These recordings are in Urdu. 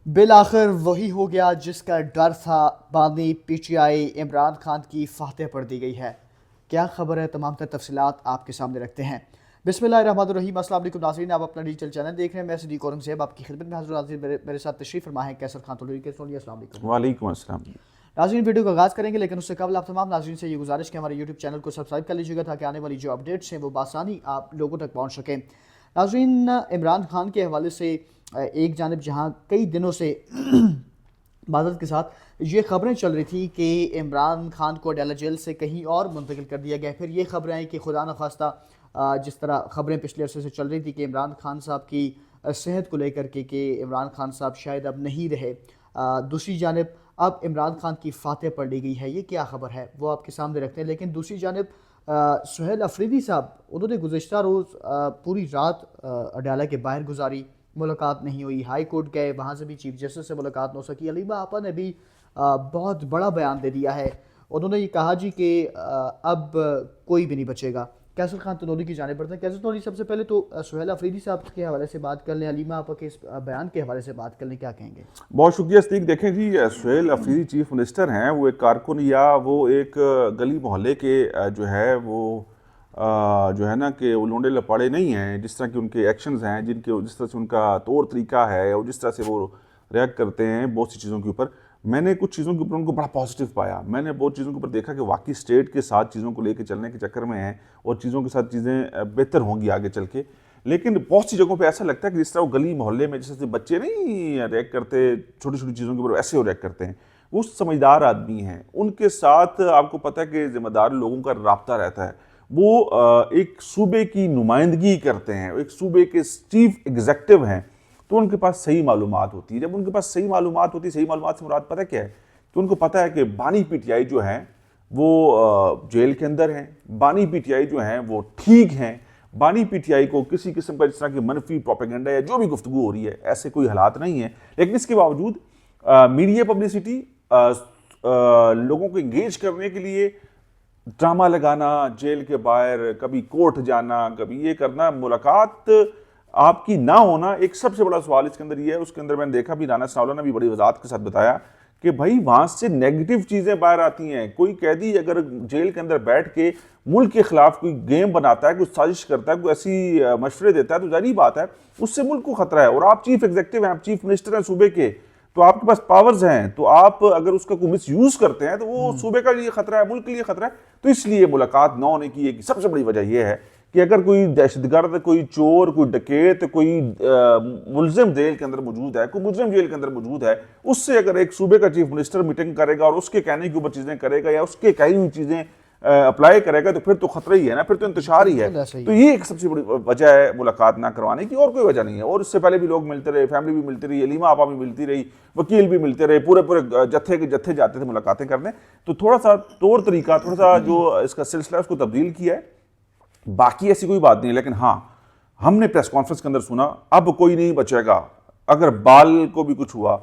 بالآخر وہی ہو گیا جس کا ڈر تھا، بانی P T I Imran Khan کی فاتح پڑھ دی گئی ہے۔ کیا خبر ہے، تمام تر تفصیلات آپ کے سامنے رکھتے ہیں۔ بسم اللہ الرحمن الرحیم۔ السلام علیکم ناظرین، آپ اپنا ڈیجیٹل چینل دیکھ رہے ہیں، میں صدیق اورنگزیب آپ کی خدمت میں حاضر ہوں۔ ناظرین میرے ساتھ تشریف فرما ہے کیسر خان طلوئی کے سونی۔ السلام علیکم۔ وعلیکم السلام۔ ناظرین ویڈیو کا آغاز کریں گے، لیکن اس سے قبل آپ تمام ناظرین سے یہ گزارش کہ ہمارے یوٹیوب چینل کو سبسکرائب کر لیجیے گا تاکہ آنے والی جو اپڈیٹس ہیں وہ بآسانی آپ لوگوں تک پہنچ سکیں۔ ناظرین عمران خان کے حوالے سے ایک جانب جہاں کئی دنوں سے معذرت کے ساتھ یہ خبریں چل رہی تھی کہ عمران خان کو اڈیالہ جیل سے کہیں اور منتقل کر دیا گیا، پھر یہ خبریں آئیں کہ خدا نخواستہ جس طرح خبریں پچھلے عرصے سے چل رہی تھی کہ عمران خان صاحب کی صحت کو لے کر کے کہ عمران خان صاحب شاید اب نہیں رہے، دوسری جانب اب عمران خان کی فاتح پڑھ لی گئی ہے، یہ کیا خبر ہے وہ آپ کے سامنے رکھتے ہیں۔ لیکن دوسری جانب سہیل افریدی صاحب انہوں نے گزشتہ روز پوری رات اڈیالہ کے باہر گزاری، ملاقات نہیں ہوئی، ہائی کورٹ گئے، وہاں سے بھی چیف جسٹس سے ملاقات نہ ہو سکی۔ علیمہ آپا نے بھی بہت بڑا بیان دے دیا ہے، انہوں نے یہ کہا جی کہ اب کوئی بھی نہیں بچے گا۔ کیسر خان تنوری کی جانب بڑھتے ہیں۔ کیسر تنوری، سب سے پہلے تو سہیل افریدی صاحب کے حوالے سے بات کر لیں، علیمہ آپا کے اس بیان کے حوالے سے بات کر لیں، کیا کہیں گے؟ بہت شکریہ صدیق۔ دیکھیں جی، سہیل افریدی چیف منسٹر ہیں، وہ ایک کارکن یا وہ ایک گلی محلے کے جو ہے وہ جو ہے نا کہ وہ لونڈے لپاڑے نہیں ہیں، جس طرح کے ان کے ایکشنز ہیں، جس طرح سے ان کا طور طریقہ ہے اور جس طرح سے وہ ریئیکٹ کرتے ہیں بہت سی چیزوں کے اوپر۔ میں نے کچھ چیزوں کے اوپر ان کو بڑا پازیٹیو پایا، میں نے بہت چیزوں کے اوپر دیکھا کہ واقعی اسٹیٹ کے ساتھ چیزوں کو لے کے چلنے کے چکر میں ہیں اور چیزوں کے ساتھ چیزیں بہتر ہوں گی آگے چل کے۔ لیکن بہت سی جگہوں پہ ایسا لگتا ہے کہ جس طرح وہ گلی محلے میں جیسے بچے نہیں ریئیکٹ کرتے چھوٹی چھوٹی چیزوں کے اوپر، ایسے وہ ریئیکٹ کرتے ہیں۔ وہ سمجھدار آدمی ہیں، ان کے ساتھ آپ کو پتہ ہے کہ ذمہ دار لوگوں کا رابطہ رہتا ہے، وہ ایک صوبے کی نمائندگی کرتے ہیں، ایک صوبے کے چیف ایگزیکٹو ہیں، تو ان کے پاس صحیح معلومات ہوتی ہے۔ جب ان کے پاس صحیح معلومات ہوتی ہے، صحیح معلومات سے مراد پتہ کیا ہے کہ ان کو پتہ ہے کہ بانی پی ٹی آئی جو ہیں وہ جیل کے اندر ہیں، بانی پی ٹی آئی جو ہیں وہ ٹھیک ہیں، بانی پی ٹی آئی کو کسی قسم کا جس طرح کی منفی پروپیگنڈا یا جو بھی گفتگو ہو رہی ہے ایسے کوئی حالات نہیں ہیں۔ لیکن اس کے باوجود میڈیا پبلسٹی، لوگوں کو انگیج کرنے کے لیے ڈرامہ لگانا، جیل کے باہر کبھی کورٹ جانا، کبھی یہ کرنا، ملاقات آپ کی نہ ہونا، ایک سب سے بڑا سوال اس کے اندر یہ ہے۔ اس کے اندر میں نے دیکھا بھی، رانا ثناء اللہ نے بھی بڑی وضاحت کے ساتھ بتایا کہ بھائی وہاں سے نیگیٹو چیزیں باہر آتی ہیں۔ کوئی قیدی اگر جیل کے اندر بیٹھ کے ملک کے خلاف کوئی گیم بناتا ہے، کوئی سازش کرتا ہے، کوئی ایسی مشورے دیتا ہے، تو ظاہری بات ہے اس سے ملک کو خطرہ ہے۔ اور آپ چیف ایگزیکٹو ہیں، آپ چیف منسٹر ہیں صوبے کے، تو آپ کے پاس پاورز ہیں، تو آپ اگر اس کا کوئی مس یوز کرتے ہیں تو وہ صوبے کا لیے خطرہ ہے، ملک کے لیے خطرہ ہے۔ تو اس لیے ملاقات نہ ہونے کی ایک سب سے بڑی وجہ یہ ہے کہ اگر کوئی دہشت گرد، کوئی چور، کوئی ڈکیت، کوئی ملزم جیل کے اندر موجود ہے، کوئی مجرم جیل کے اندر موجود ہے، اس سے اگر ایک صوبے کا چیف منسٹر میٹنگ کرے گا اور اس کے کہنے کے اوپر چیزیں کرے گا یا اس کے کہی ہوئی چیزیں اپلائی کرے گا، تو پھر تو خطرہ ہی ہے نا، پھر تو انتشار ہی ہے۔ تو یہ ایک سب سے بڑی وجہ ہے ملاقات نہ کروانے کی، اور کوئی وجہ نہیں ہے۔ اور اس سے پہلے بھی لوگ ملتے رہے، فیملی بھی ملتی رہی، علیمہ آپا بھی ملتی رہی، وکیل بھی ملتے رہے، پورے جتھے کے جتھے جاتے تھے ملاقاتیں کرنے۔ تو تھوڑا سا طور طریقہ، تھوڑا سا جو اس کا سلسلہ ہے اس کو تبدیل کیا ہے، باقی ایسی کوئی بات نہیں ہے۔ لیکن ہاں، ہم نے پریس کانفرنس کے اندر سنا اب کوئی نہیں بچے گا، اگر بال کو بھی کچھ ہوا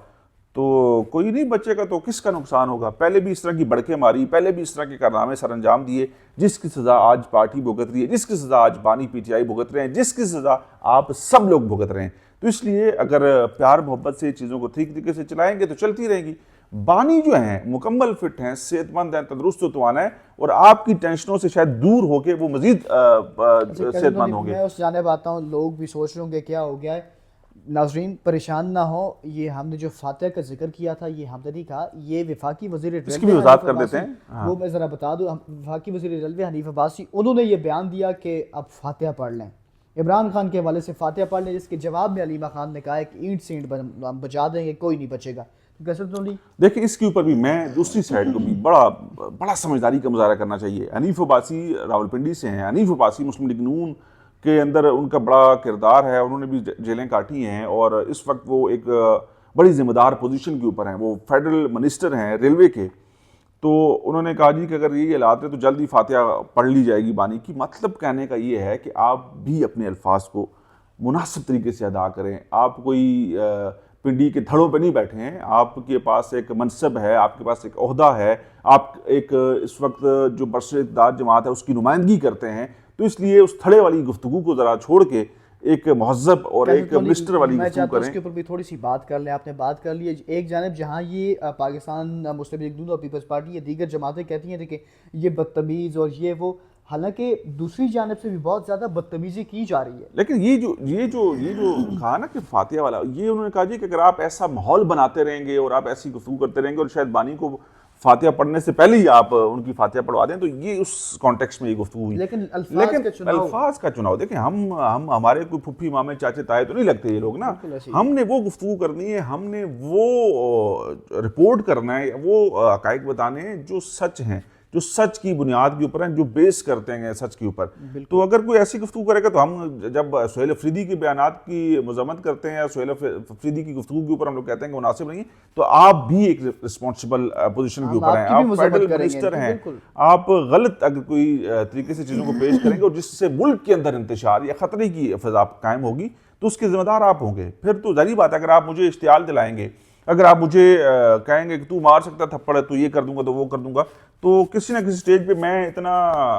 تو کوئی نہیں بچے گا، تو کس کا نقصان ہوگا؟ پہلے بھی اس طرح کی بڑکیں ماری، پہلے بھی اس طرح کے کارنامے سر انجام دیے، جس کی سزا آج پارٹی بھگت رہی ہے، جس کی سزا آج بانی پی ٹی آئی بھگت رہے ہیں، جس کی سزا آپ سب لوگ بھگت رہے ہیں۔ تو اس لیے اگر پیار محبت سے چیزوں کو ٹھیک طریقے سے چلائیں گے تو چلتی رہیں گی۔ بانی جو ہیں مکمل فٹ ہیں، صحت مند ہیں، تندرست و توانا ہیں، اور آپ کی ٹینشنوں سے شاید دور ہو کے وہ مزید صحت مند ہوں گے۔ میں اس جانب آتا ہوں، لوگ بھی سوچ رہے ہوں گے کیا ہو گیا ہے۔ ناظرین پریشان نہ ہو، یہ ہم نے جو فاتح کا ذکر کیا تھا یہ ہم نے نہیں کہا، یہ وفاقی وزیر اس کی بھی وضاحت کر دیتے ہیں۔ وہ میں ذرا بتا دوں، وفاقی وزیر ریلوے حنیف عباسی، انہوں نے یہ بیان دیا کہ اب فاتحہ پڑھ لیں، عمران خان کے حوالے سے فاتحہ پڑھ لیں، جس کے جواب میں علیمہ خان نے کہا ہے کہ اینٹ سے اینٹ ہم بچا دیں گے، کوئی نہیں بچے گا۔ کیسر تنوری، دیکھیں اس کے اوپر بھی میں دوسری سائڈ کو بھی بڑا سمجھداری کا مظاہرہ کرنا چاہیے۔ حنیف عباسی راولپنڈی سے ہیں، حنیف عباسی مسلم لیگ نون کے اندر ان کا بڑا کردار ہے، انہوں نے بھی جیلیں کاٹی ہیں، اور اس وقت وہ ایک بڑی ذمہ دار پوزیشن کے اوپر ہیں، وہ فیڈرل منسٹر ہیں ریلوے کے۔ تو انہوں نے کہا جی کہ اگر یہ حالات ہے تو جلدی فاتحہ پڑھ لی جائے گی بانی کی۔ مطلب کہنے کا یہ ہے کہ آپ بھی اپنے الفاظ کو مناسب طریقے سے ادا کریں۔ آپ کوئی پنڈی کے دھڑوں پہ نہیں بیٹھے ہیں، آپ کے پاس ایک منصب ہے، آپ کے پاس ایک عہدہ ہے، آپ ایک اس وقت جو برسر اقتدار جماعت ہے اس کی نمائندگی کرتے ہیں، تو اس لیے اس تھڑے والی گفتگو کو ذرا چھوڑ کے ایک مہذب اور ایک منسٹر والی میں گفتگو چاہتا ہوں کریں. اس کے اوپر بھی تھوڑی سی بات کر لیں. آپ نے بات کر لی ایک جانب جہاں یہ پاکستان مسلم لیگ نون اور پیپلز پارٹی یا دیگر جماعتیں کہتی ہیں کہ یہ بدتمیز اور یہ وہ, حالانکہ دوسری جانب سے بھی بہت زیادہ بدتمیزی کی جا رہی ہے. لیکن یہ جو کہا نا کہ فاتحہ والا, یہ انہوں نے کہا جی کہ اگر آپ ایسا ماحول بناتے رہیں گے اور آپ ایسی گفتگو کرتے رہیں گے اور شاید بانی کو فاتحہ پڑھنے سے پہلے ہی آپ ان کی فاتحہ پڑھوا دیں, تو یہ اس کانٹیکسٹ میں یہ گفتگو ہوئی. لیکن الفاظ کا چناؤ دیکھیں, ہم ہمارے کوئی پھپھی مامے چاچے تائے تو نہیں لگتے یہ لوگ نا. ہم نے وہ گفتگو کرنی ہے, ہم نے وہ رپورٹ کرنا ہے, وہ حقائق بتانے ہیں جو سچ ہیں, جو سچ کی بنیاد کے اوپر ہیں, جو بیس کرتے ہیں سچ کے اوپر. تو اگر کوئی ایسی گفتگو کرے گا تو ہم جب سہیل افریدی کے بیانات کی مذمت کرتے ہیں یا سہیل افریدی کی گفتگو کے اوپر ہم لوگ کہتے ہیں کہ مناسب نہیں ہے, تو آپ بھی ایک رسپانسبل پوزیشن کے اوپر ہیں, آپ فیڈرل منسٹر ہیں, آپ غلط اگر کوئی طریقے سے چیزوں کو پیش کریں گے اور جس سے ملک کے اندر انتشار یا خطرے کی فضا قائم ہوگی تو اس کے ذمہ دار آپ ہوں گے. پھر تو ظاہری بات ہے اگر آپ مجھے اشتعال دلائیں گے, اگر آپ مجھے کہیں گے کہ تو مار سکتا تھپڑ تو یہ کر دوں گا تو وہ کر دوں گا, تو کسی نہ کسی سٹیج پہ میں اتنا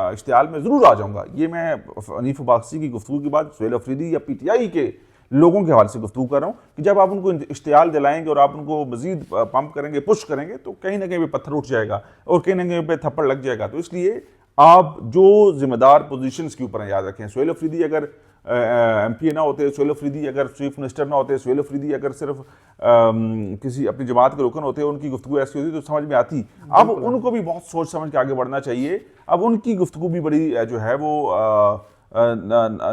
اشتعال میں ضرور آ جاؤں گا. یہ میں حنیف عباسی کی گفتگو کے بعد سہیل افریدی یا پی ٹی آئی کے لوگوں کے حوالے سے گفتگو کر رہا ہوں کہ جب آپ ان کو اشتعال دلائیں گے اور آپ ان کو مزید پمپ کریں گے, پش کریں گے, تو کہیں نہ کہیں پہ پتھر اٹھ جائے گا اور کہیں نہ کہیں پہ تھپڑ لگ جائے گا. تو اس لیے آپ جو ذمہ دار پوزیشنز کے اوپر ہیں یاد رکھیں, سہیل افریدی اگر ایم پی اے نہ ہوتے, سہیل افریدی اگر چیف منسٹر نہ ہوتے, سہیل افریدی اگر صرف کسی اپنی جماعت کے رکن ہوتے, ان کی گفتگو ایسی ہوتی تو سمجھ میں آتی. اب ان کو بھی بہت سوچ سمجھ کے آگے بڑھنا چاہیے. اب ان کی گفتگو بھی بڑی جو ہے وہ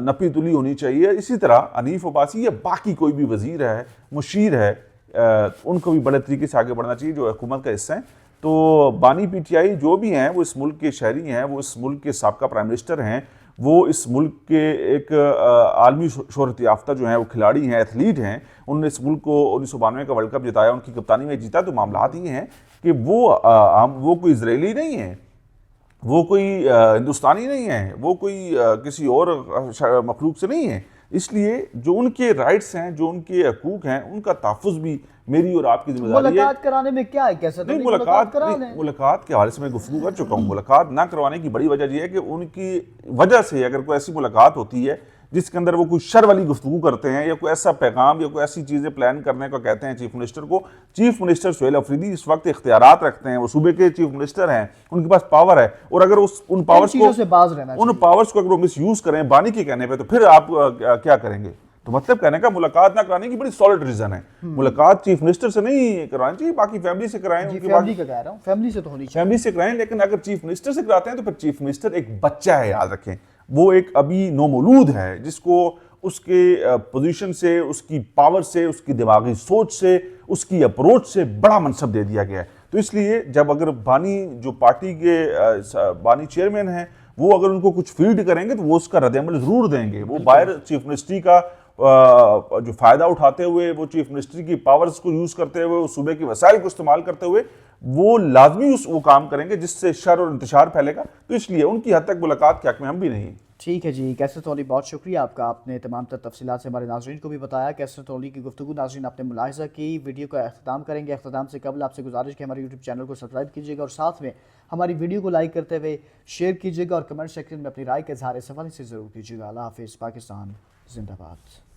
نپی تلی ہونی چاہیے. اسی طرح حنیف عباسی یا باقی کوئی بھی وزیر ہے, مشیر ہے, ان کو بھی بڑے طریقے سے آگے بڑھنا چاہیے جو حکومت کا حصہ ہیں. تو بانی پی ٹی آئی جو بھی ہیں وہ اس ملک کے شہری ہیں, وہ اس ملک کے سابقہ پرائم منسٹر ہیں, وہ اس ملک کے ایک عالمی شہرت یافتہ جو ہیں وہ کھلاڑی ہیں, ایتھلیٹ ہیں. انہوں نے اس ملک کو 1992 کا ورلڈ کپ جتایا, ان کی کپتانی میں جیتا. تو معاملات یہ ہیں کہ وہ کوئی اسرائیلی نہیں ہیں, وہ کوئی ہندوستانی نہیں ہیں, وہ کوئی کسی اور مخلوق سے نہیں ہیں. اس لیے جو ان کے رائٹس ہیں, جو ان کے حقوق ہیں, ان کا تحفظ بھی میری اور آپ کی ذمہ داری ہے. ملاقات کرانے میں کیا ہے, کیسے نہیں, ملاقات کے حوالے سے میں گفتگو کر چکا ہوں. ملاقات نہ کروانے کی بڑی وجہ یہ ہے کہ ان کی وجہ سے اگر کوئی ایسی ملاقات ہوتی ہے جس کے اندر وہ کوئی شر والی گفتگو کرتے ہیں یا کوئی ایسا پیغام یا کوئی ایسی چیزیں پلان کرنے کو کہتے ہیں چیف منسٹر کو. چیف منسٹر سہیل افریدی اس وقت اختیارات رکھتے ہیں, وہ صوبے کے چیف منسٹر ہیں, ان کے پاس پاور ہے, اور اگر ان پاورز کو اگر وہ مس یوز کریں بانی کے کہنے پہ, تو پھر آپ کیا کریں گے؟ تو مطلب کہنے کا ملاقات نہ کرانے کی بڑی سالڈ ریزن ہے. ملاقات چیف منسٹر سے نہیں کرانی چاہیے, باقی فیملی سے کرائیں. فیملی کا کہہ رہا ہوں, فیملی سے تو ہونی چاہیے, فیملی سے کرائیں. لیکن اگر چیف منسٹر سے کراتے ہیں تو پھر چیف منسٹر ایک بچہ ہے, یاد رکھیں. وہ ایک ابھی نومولود ہے جس کو اس کے پوزیشن سے, اس کی پاور سے, اس کی دماغی سوچ سے, اس کی اپروچ سے بڑا منصب دے دیا گیا ہے. تو اس لیے جب اگر بانی جو پارٹی کے بانی چیئرمین ہیں وہ اگر ان کو کچھ فیڈ کریں گے تو وہ اس کا رد عمل ضرور دیں گے. وہ باہر چیف منسٹری کا جو فائدہ اٹھاتے ہوئے, وہ چیف منسٹری کی پاورز کو یوز کرتے ہوئے, اس صوبے کے وسائل کو استعمال کرتے ہوئے وہ لازمی وہ کام کریں گے جس سے شر اور انتشار پھیلے گا. تو اس لیے ان کی حد تک ملاقات کے حق میں ہم بھی نہیں. ٹھیک ہے جی, کیسر تولی بہت شکریہ آپ کا, آپ نے تمام تر تفصیلات سے ہمارے ناظرین کو بھی بتایا. کیسر تولی کی گفتگو ناظرین آپ نے ملاحظہ کی. ویڈیو کا اختتام کریں گے. اختتام سے قبل آپ سے گزارش کہ ہمارے یوٹیوب چینل کو سبسکرائب کیجیے گا اور ساتھ میں ہماری ویڈیو کو لائک کرتے ہوئے شیئر کیجیے گا اور کمنٹ سیکشن میں اپنی رائے کا اظہار اس حوالے سے ضرور کیجیے گا. اللہ حافظ. پاکستان زندہ باد.